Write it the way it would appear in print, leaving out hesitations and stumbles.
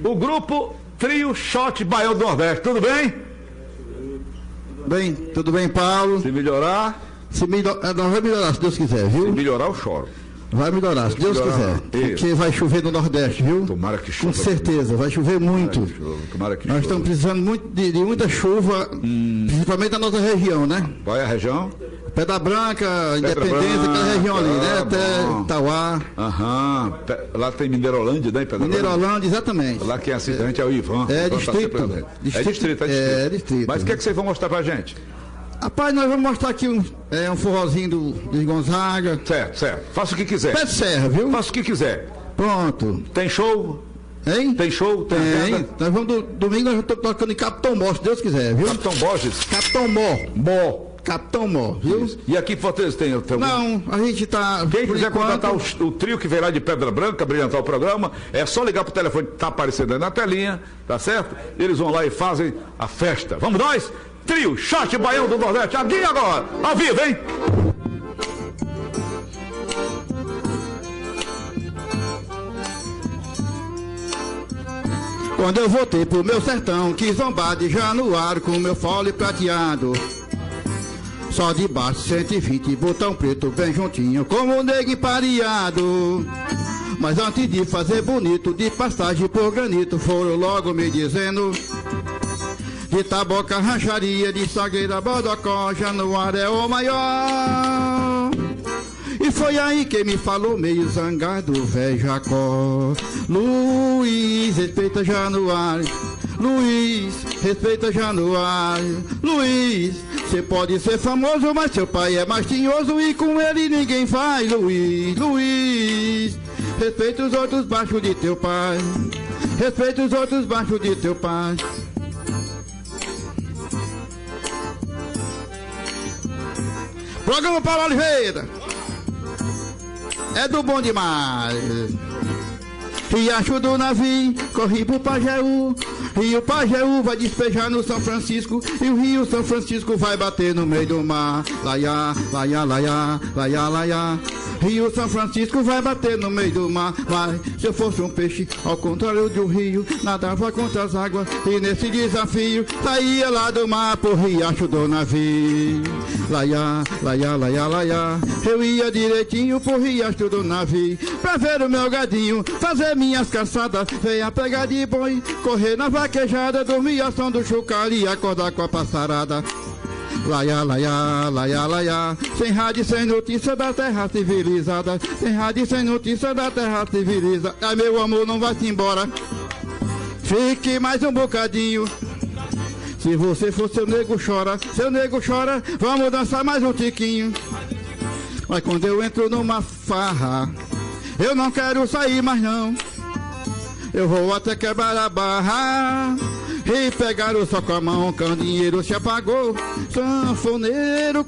O grupo Trio Shot Baião do Nordeste, tudo bem? Bem, tudo bem, Paulo? Se melhorar... Não vai melhorar, se Deus quiser, viu? Se melhorar, eu choro. Vai melhorar, se Deus quiser. Porque vai chover no Nordeste, viu? Tomara que chova. Com certeza, vai chover muito. Tomara que Nós estamos precisando muito de muita chuva, principalmente na nossa região, né? Qual é a região? Pedra Branca, Independência, aquela região ali, né? Até Itauá. Aham. Lá tem Mineirolândia, né? Mineirolândia, exatamente. Lá quem é acidente é o Ivan. É Ivan distrito. É distrito. É distrito. Mas o que é que vocês vão mostrar pra gente? Rapaz, nós vamos mostrar aqui um forrozinho do Gonzaga. Certo. Faça o que quiser. Pé de serra, viu? Faça o que quiser. Pronto. Tem show? Hein? Tem show? Tem. Nós vamos domingo, nós estamos tocando em Capitão Mó, se Deus quiser, viu? Capitão Borges? Capitão Mó. Capitão Mó, viu? Isso. E aqui em Fortaleza tem algum? Não, a gente tá... Quem quiser contratar o trio que virá de Pedra Branca, brilhantar o programa, é só ligar pro telefone que tá aparecendo aí na telinha, tá certo? Eles vão lá e fazem a festa. Vamos nós? Trio Shot Baião do Nordeste, aqui agora, ao vivo, hein? Quando eu voltei pro meu sertão, quis zombar de Januário com meu fole prateado. Só de baixo 120, botão preto bem juntinho, como um nego empareado. Mas antes de fazer bonito, de passagem por granito, foram logo me dizendo: de Taboca, Rancharia, de Sagueira, Bodocó, Januário é o maior. E foi aí que me falou meio zangado, velho Jacó: Luiz, respeita Januário. Luiz, respeita Januário. Luiz, você pode ser famoso, mas seu pai é mais tinhoso e com ele ninguém faz. Luiz, respeita os outros baixos de teu pai. Respeita os outros baixos de teu pai. Programa Paulo Oliveira é do bom demais. Riacho do Navio, corri pro Pajeú. Rio Pajeú vai despejar no São Francisco. E o Rio São Francisco vai bater no meio do mar. Laiá, laiá, laiá, laiá, laiá. Rio São Francisco vai bater no meio do mar. Vai, se eu fosse um peixe, ao contrário do rio, nadava contra as águas. E nesse desafio, saía lá do mar pro Riacho do Navio. Laiá, laiá, laiá, laiá. Eu ia direitinho pro Riacho do Navio, pra ver o meu gadinho, fazer minhas caçadas, venha pegar de boi, correr na vaquejada, dormir ao som do chocalho e acordar com a passarada. Laiá, laiá, laiá, laiá. Sem rádio, sem notícia da terra civilizada. Sem rádio, sem notícia da terra civilizada. Ai, meu amor, não vai-se embora, fique mais um bocadinho. Se você for seu nego chora, vamos dançar mais um tiquinho. Mas quando eu entro numa farra, eu não quero sair mais não. Eu vou até quebrar a barra e pegar o só com a mão, que o dinheiro se apagou. Sanfoneiro